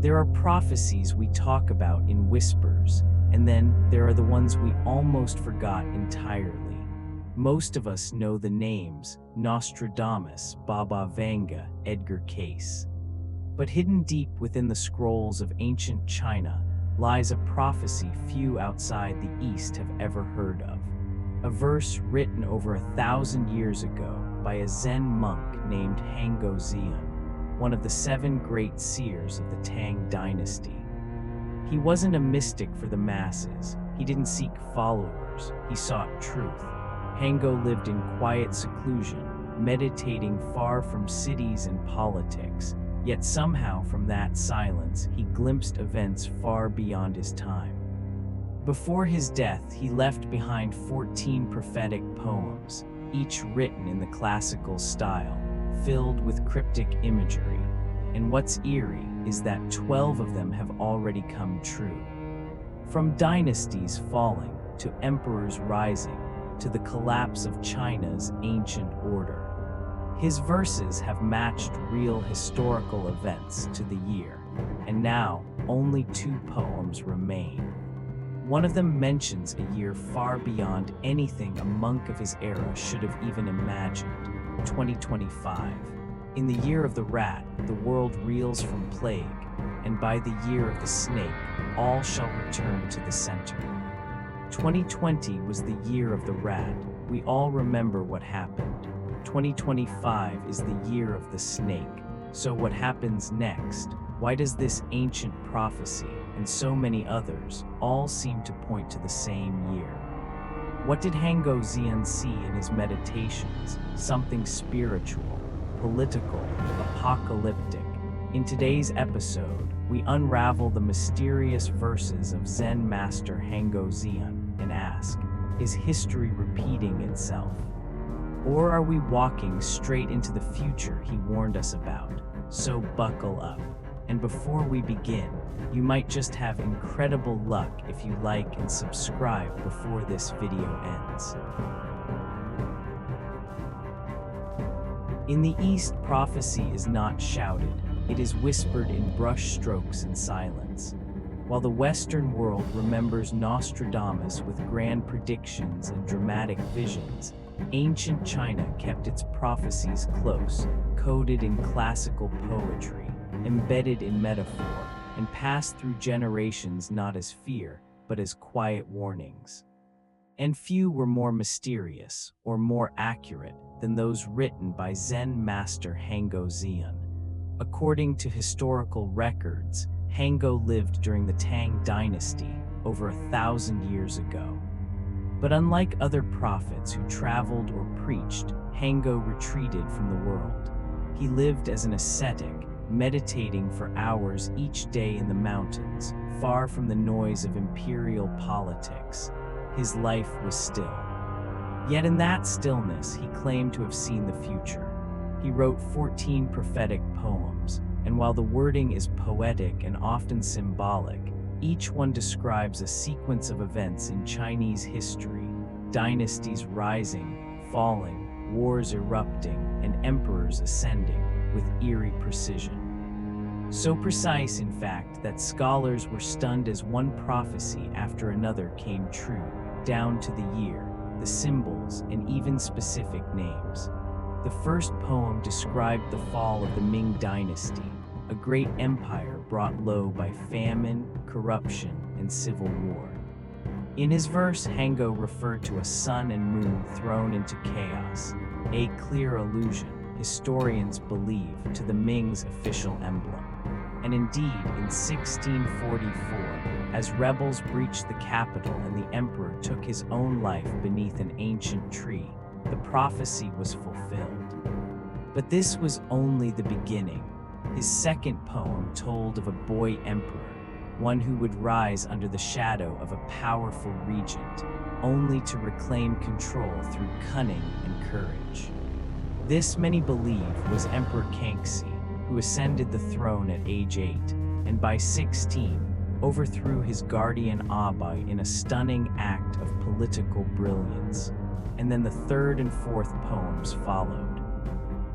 There are prophecies we talk about in whispers, and then there are the ones we almost forgot entirely. Most of us know the names Nostradamus, Baba Vanga, Edgar Cayce. But hidden deep within the scrolls of ancient China lies a prophecy few outside the East have ever heard of. A verse written over 1,000 years ago by a Zen monk named Huangbo Xiyun, one of the 7 great seers of the Tang Dynasty. He wasn't a mystic for the masses. He didn't seek followers. He sought truth. Huangbo lived in quiet seclusion, meditating far from cities and politics. Yet somehow from that silence, he glimpsed events far beyond his time. Before his death, he left behind 14 prophetic poems, each written in the classical style, filled with cryptic imagery. And what's eerie is that 12 of them have already come true. From dynasties falling, to emperors rising, to the collapse of China's ancient order. His verses have matched real historical events to the year, and now only 2 poems remain. One of them mentions a year far beyond anything a monk of his era should have even imagined, 2025. In the year of the rat, the world reels from plague, and by the year of the snake, all shall return to the center. 2020 was the year of the rat. We all remember what happened. 2025 is the year of the snake. So what happens next? Why does this ancient prophecy, and so many others, all seem to point to the same year? What did Huangbo Xiyun see in his meditations? Something spiritual, political, apocalyptic. In today's episode, we unravel the mysterious verses of Zen master Huangbo Xiyun and ask, is history repeating itself? Or are we walking straight into the future he warned us about? So buckle up. And before we begin, you might just have incredible luck if you like and subscribe before this video ends. In the East, prophecy is not shouted. It is whispered in brush strokes and silence. While the Western world remembers Nostradamus with grand predictions and dramatic visions, ancient China kept its prophecies close, coded in classical poetry, embedded in metaphor, and passed through generations not as fear, but as quiet warnings. And few were more mysterious or more accurate than those written by Zen master Huangbo Xiyun. According to historical records, Huangbo lived during the Tang Dynasty over 1,000 years ago. But unlike other prophets who traveled or preached, Huangbo retreated from the world. He lived as an ascetic, meditating for hours each day in the mountains, far from the noise of imperial politics. His life was still. Yet in that stillness, he claimed to have seen the future. He wrote 14 prophetic poems, and while the wording is poetic and often symbolic, each one describes a sequence of events in Chinese history, dynasties rising, falling, wars erupting, and emperors ascending with eerie precision. So precise, in fact, that scholars were stunned as one prophecy after another came true, down to the year, the symbols, and even specific names. The first poem described the fall of the Ming Dynasty, a great empire brought low by famine, corruption, and civil war. In his verse, Huangbo referred to a sun and moon thrown into chaos, a clear allusion, historians believe, to the Ming's official emblem. And indeed, in 1644, as rebels breached the capital and the emperor took his own life beneath an ancient tree, the prophecy was fulfilled. But this was only the beginning. His second poem told of a boy emperor, one who would rise under the shadow of a powerful regent, only to reclaim control through cunning and courage. This, many believe, was Emperor Kangxi, who ascended the throne at age 8, and by 16, overthrew his guardian Abai in a stunning act of political brilliance. And then the third and fourth poems followed.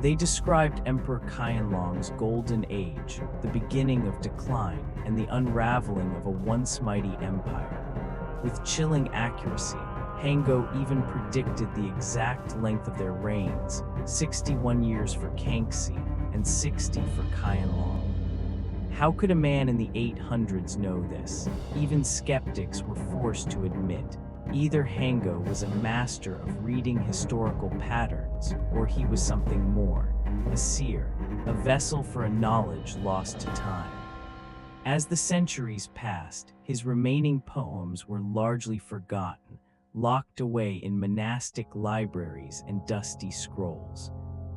They described Emperor Qianlong's golden age, the beginning of decline, and the unraveling of a once mighty empire. With chilling accuracy, Huangbo even predicted the exact length of their reigns, 61 years for Kangxi and 60 for Qianlong. How could a man in the 800s know this? Even skeptics were forced to admit either Huangbo was a master of reading historical patterns, or he was something more, a seer, a vessel for a knowledge lost to time. As the centuries passed, his remaining poems were largely forgotten, locked away in monastic libraries and dusty scrolls,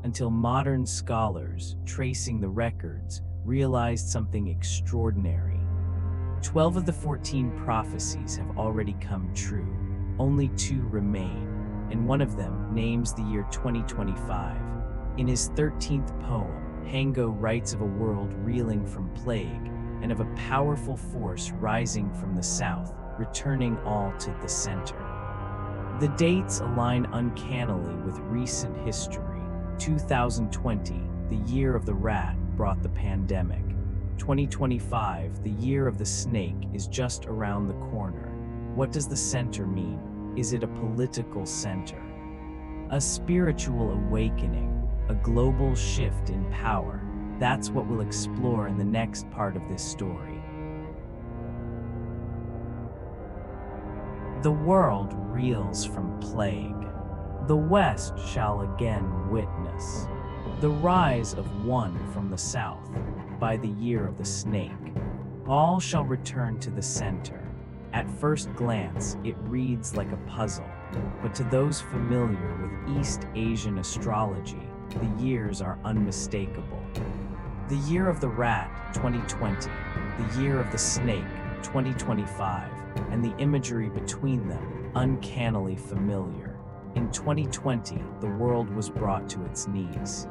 until modern scholars, tracing the records, realized something extraordinary. 12 of the 14 prophecies have already come true. Only 2 remain, and one of them names the year 2025. In his 13th poem, Huangbo writes of a world reeling from plague and of a powerful force rising from the south, returning all to the center. The dates align uncannily with recent history. 2020, the year of the rat, brought the pandemic. 2025, the year of the snake, is just around the corner. What does the center mean? Is it a political center? A spiritual awakening? A global shift in power? That's what we'll explore in the next part of this story. The world reels from plague. The West shall again witness the rise of one from the south. By the year of the snake, all shall return to the center. At first glance, it reads like a puzzle, but to those familiar with East Asian astrology, the years are unmistakable. The year of the rat, 2020, the year of the snake, 2025, and the imagery between them, uncannily familiar. In 2020, the world was brought to its knees.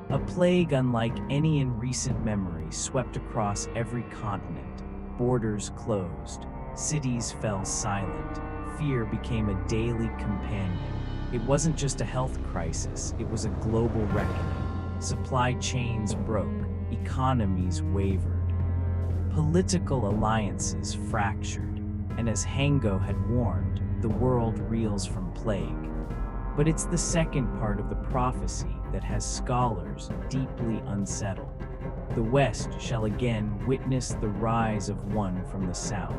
A plague unlike any in recent memory swept across every continent. Borders closed. Cities fell silent. Fear became a daily companion. It wasn't just a health crisis, it was a global reckoning. Supply chains broke. Economies wavered. Political alliances fractured. And as Huangbo had warned, the world reels from plague. But it's the second part of the prophecy that has scholars deeply unsettled. The West shall again witness the rise of one from the South.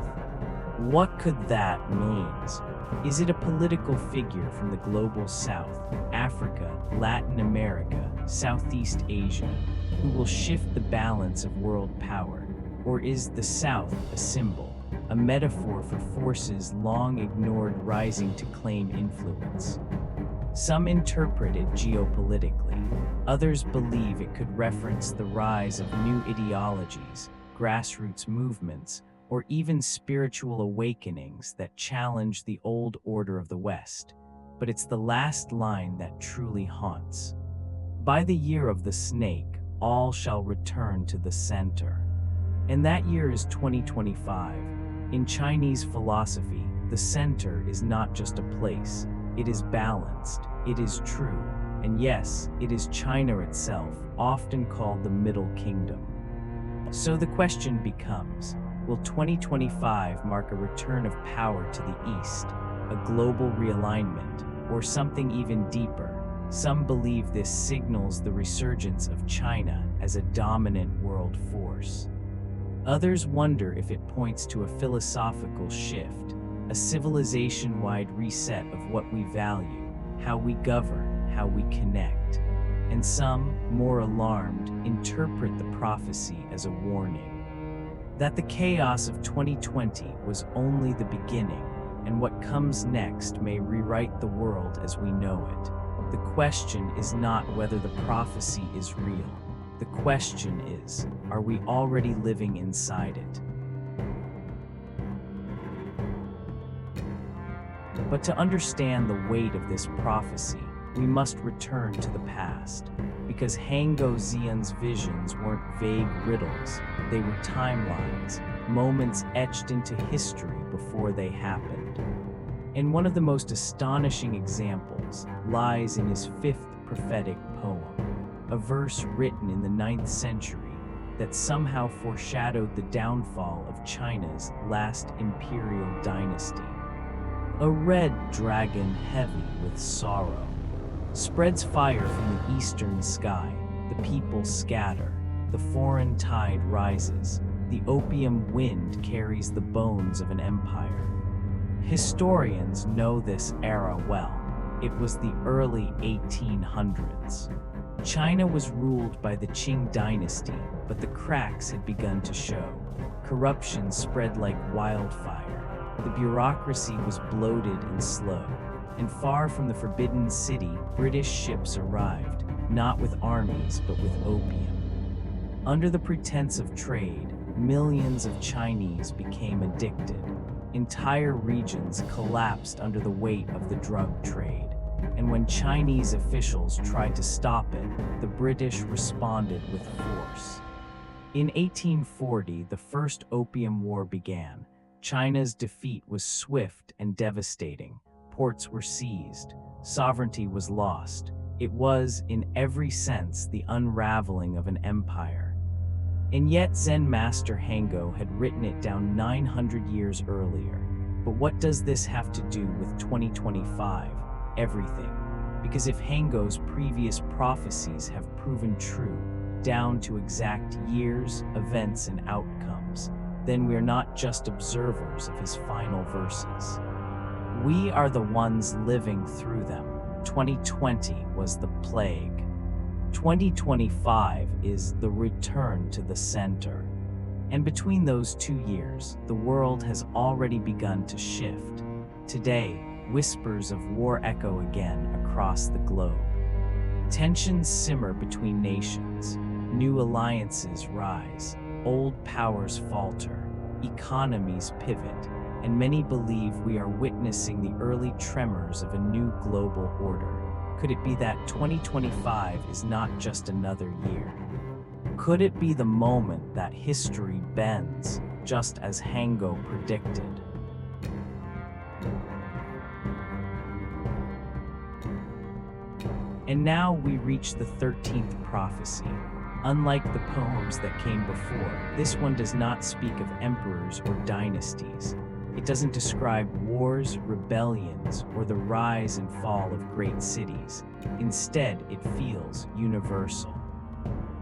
What could that mean? Is it a political figure from the global South, Africa, Latin America, Southeast Asia, who will shift the balance of world power? Or is the South a symbol, a metaphor for forces long ignored rising to claim influence? Some interpret it geopolitically. Others believe it could reference the rise of new ideologies, grassroots movements, or even spiritual awakenings that challenge the old order of the West. But it's the last line that truly haunts. By the year of the snake, all shall return to the center. And that year is 2025. In Chinese philosophy, the center is not just a place. It is balanced, it is true, and yes, it is China itself, often called the Middle Kingdom. So the question becomes, will 2025 mark a return of power to the East, a global realignment, or something even deeper? Some believe this signals the resurgence of China as a dominant world force. Others wonder if it points to a philosophical shift, a civilization-wide reset of what we value, how we govern, how we connect. And some, more alarmed, interpret the prophecy as a warning that the chaos of 2020 was only the beginning, and what comes next may rewrite the world as we know it. The question is not whether the prophecy is real. The question is, are we already living inside it? But to understand the weight of this prophecy, we must return to the past, because Huangbo Xiyun's visions weren't vague riddles, they were timelines, moments etched into history before they happened. And one of the most astonishing examples lies in his fifth prophetic poem. a verse written in the 9th century that somehow foreshadowed the downfall of China's last imperial dynasty. A red dragon heavy with sorrow spreads fire from the eastern sky. The people scatter, the foreign tide rises, the opium wind carries the bones of an empire. Historians know this era well. It was the early 1800s. China was ruled by the Qing dynasty, but the cracks had begun to show. Corruption spread like wildfire. The bureaucracy was bloated and slow. And far from the forbidden city, British ships arrived, not with armies, but with opium. Under the pretense of trade, millions of Chinese became addicted. Entire regions collapsed under the weight of the drug trade. And when Chinese officials tried to stop it, the British responded with force. In 1840, the First Opium War began. China's defeat was swift and devastating. Ports were seized. Sovereignty was lost. It was, in every sense, the unraveling of an empire. And yet Zen master Huangbo had written it down 900 years earlier. But what does this have to do with 2025? Everything. Because if Huangbo's previous prophecies have proven true, down to exact years, events, and outcomes, then we are not just observers of his final verses. We are the ones living through them. 2020 was the plague. 2025 is the return to the center. And between those 2 years, the world has already begun to shift. Today, whispers of war echo again across the globe. Tensions simmer between nations. New alliances rise. Old powers falter. Economies pivot. And many believe we are witnessing the early tremors of a new global order. Could it be that 2025 is not just another year? Could it be the moment that history bends, just as Huangbo predicted? And now we reach the 13th prophecy. Unlike the poems that came before, this one does not speak of emperors or dynasties. It doesn't describe wars, rebellions, or the rise and fall of great cities. Instead, it feels universal.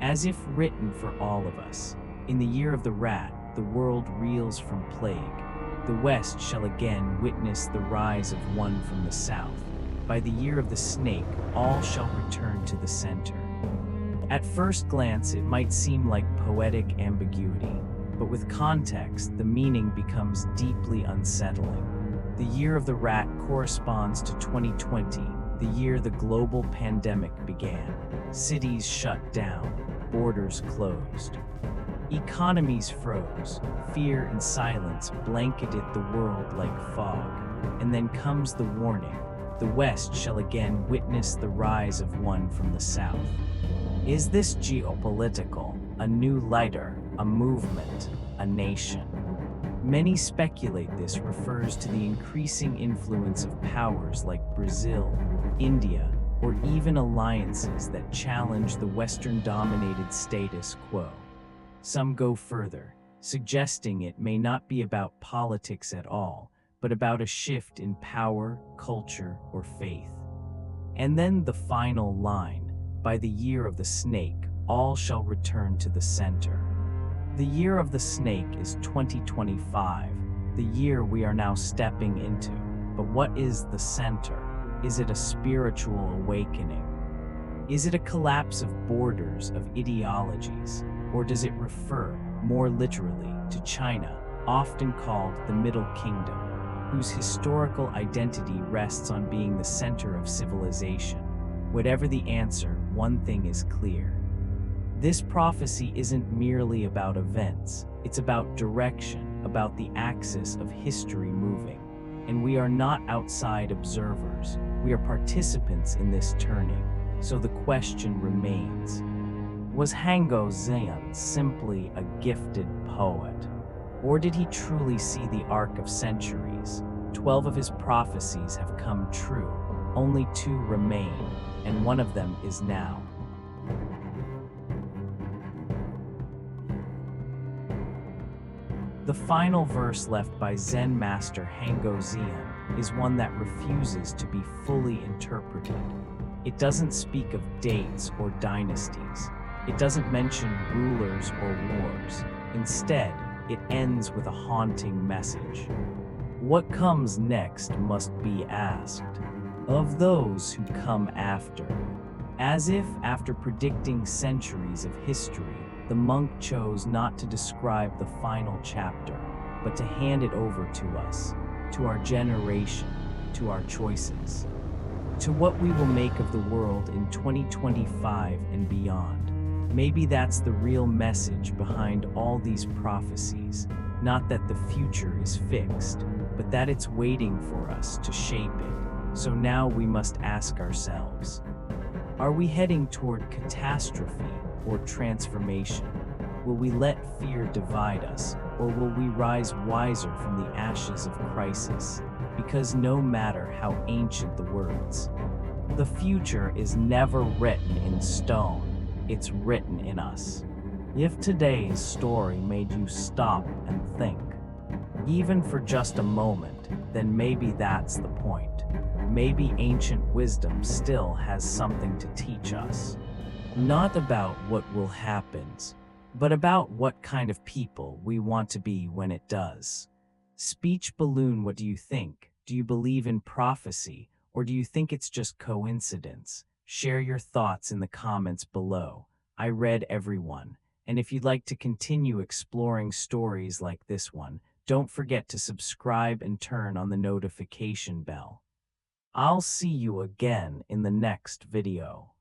As if written for all of us. In the year of the rat, the world reels from plague. The West shall again witness the rise of one from the South. By the year of the snake, all shall return to the center. At first glance, it might seem like poetic ambiguity. But with context, the meaning becomes deeply unsettling. The year of the rat corresponds to 2020, the year the global pandemic began. Cities shut down, borders closed. Economies froze, fear and silence blanketed the world like fog. And then comes the warning: the West shall again witness the rise of one from the South. Is this geopolitical, a new lighter, a movement, a nation? Many speculate this refers to the increasing influence of powers like Brazil, India, or even alliances that challenge the Western-dominated status quo. Some go further, suggesting it may not be about politics at all, but about a shift in power, culture, or faith. And then the final line: by the year of the snake, all shall return to the center. The year of the snake is 2025, the year we are now stepping into. But what is the center? Is it a spiritual awakening? Is it a collapse of borders, of ideologies? Or does it refer, more literally, to China, often called the Middle Kingdom, whose historical identity rests on being the center of civilization? Whatever the answer, one thing is clear. This prophecy isn't merely about events, it's about direction, about the axis of history moving. And we are not outside observers, we are participants in this turning. So the question remains: was Huangbo Xiyun simply a gifted poet? Or did he truly see the arc of centuries? 12 of his prophecies have come true, only 2 remain, and one of them is now. The final verse left by Zen master Huangbo Xiyun is one that refuses to be fully interpreted. It doesn't speak of dates or dynasties. It doesn't mention rulers or wars. Instead, it ends with a haunting message. What comes next must be asked of those who come after. As if, after predicting centuries of history, the monk chose not to describe the final chapter, but to hand it over to us, to our generation, to our choices, to what we will make of the world in 2025 and beyond. Maybe that's the real message behind all these prophecies, not that the future is fixed, but that it's waiting for us to shape it. So now we must ask ourselves, are we heading toward catastrophe or transformation? Will we let fear divide us, or will we rise wiser from the ashes of crisis? Because no matter how ancient the words, the future is never written in stone, it's written in us. If today's story made you stop and think, even for just a moment, then maybe that's the point. Maybe ancient wisdom still has something to teach us. Not about what will happen, but about what kind of people we want to be when it does. Speech balloon, what do you think? Do you believe in prophecy, or do you think it's just coincidence? Share your thoughts in the comments below. I read every one. And if you'd like to continue exploring stories like this one, don't forget to subscribe and turn on the notification bell. I'll see you again in the next video.